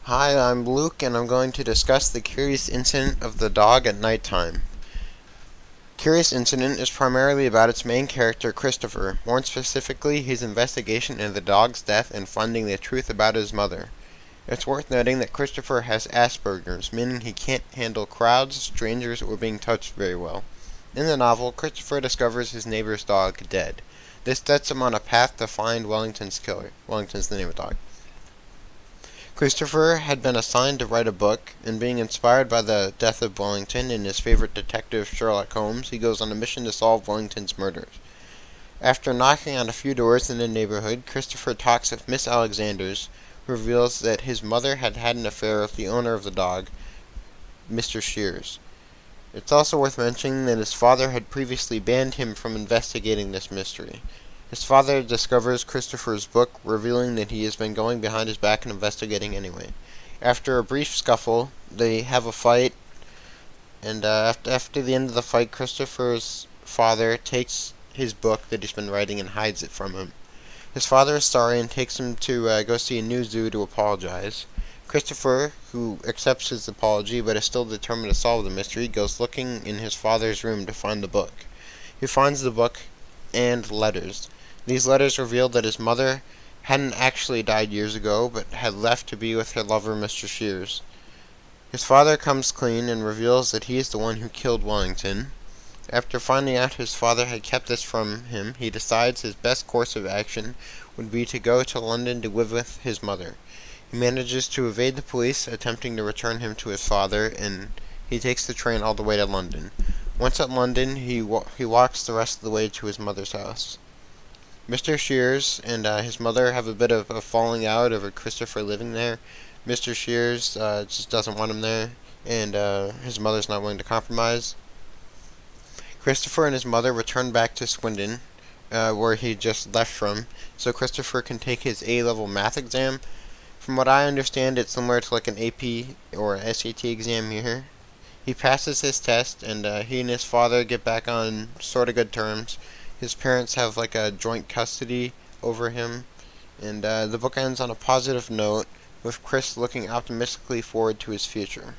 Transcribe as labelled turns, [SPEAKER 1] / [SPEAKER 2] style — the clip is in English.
[SPEAKER 1] Hi, I'm Luke, and I'm going to discuss the Curious Incident of the Dog at Nighttime. Curious Incident is primarily about its main character, Christopher, more specifically his investigation into the dog's death and finding the truth about his mother. It's worth noting that Christopher has Asperger's, meaning he can't handle crowds, strangers, or being touched very well. In the novel, Christopher discovers his neighbor's dog dead. This sets him on a path to find Wellington's killer. Wellington's the name of the dog. Christopher had been assigned to write a book, and being inspired by the death of Wellington and his favorite detective Sherlock Holmes, he goes on a mission to solve Wellington's murders. After knocking on a few doors in the neighborhood, Christopher talks with Miss Alexanders, who reveals that his mother had had an affair with the owner of the dog, Mr. Shears. It's also worth mentioning that his father had previously banned him from investigating this mystery. His father discovers Christopher's book, revealing that he has been going behind his back and investigating anyway. After a brief scuffle, they have a fight, and after the end of the fight, Christopher's father takes his book that he's been writing and hides it from him. His father is sorry and takes him to go see a new zoo to apologize. Christopher, who accepts his apology but is still determined to solve the mystery, goes looking in his father's room to find the book. He finds the book and letters. These letters revealed that his mother hadn't actually died years ago, but had left to be with her lover, Mr. Shears. His father comes clean and reveals that he is the one who killed Wellington. After finding out his father had kept this from him, he decides his best course of action would be to go to London to live with his mother. He manages to evade the police, attempting to return him to his father, and he takes the train all the way to London. Once at London, he walks the rest of the way to his mother's house. Mr. Shears and his mother have a bit of a falling out over Christopher living there. Mr. Shears just doesn't want him there, and his mother's not willing to compromise. Christopher and his mother return back to Swindon, where he just left from, so Christopher can take his A-level math exam. From what I understand, it's similar to like an AP or SAT exam here. He passes his test, and he and his father get back on sort of good terms. His parents have like a joint custody over him, and the book ends on a positive note, with Chris looking optimistically forward to his future.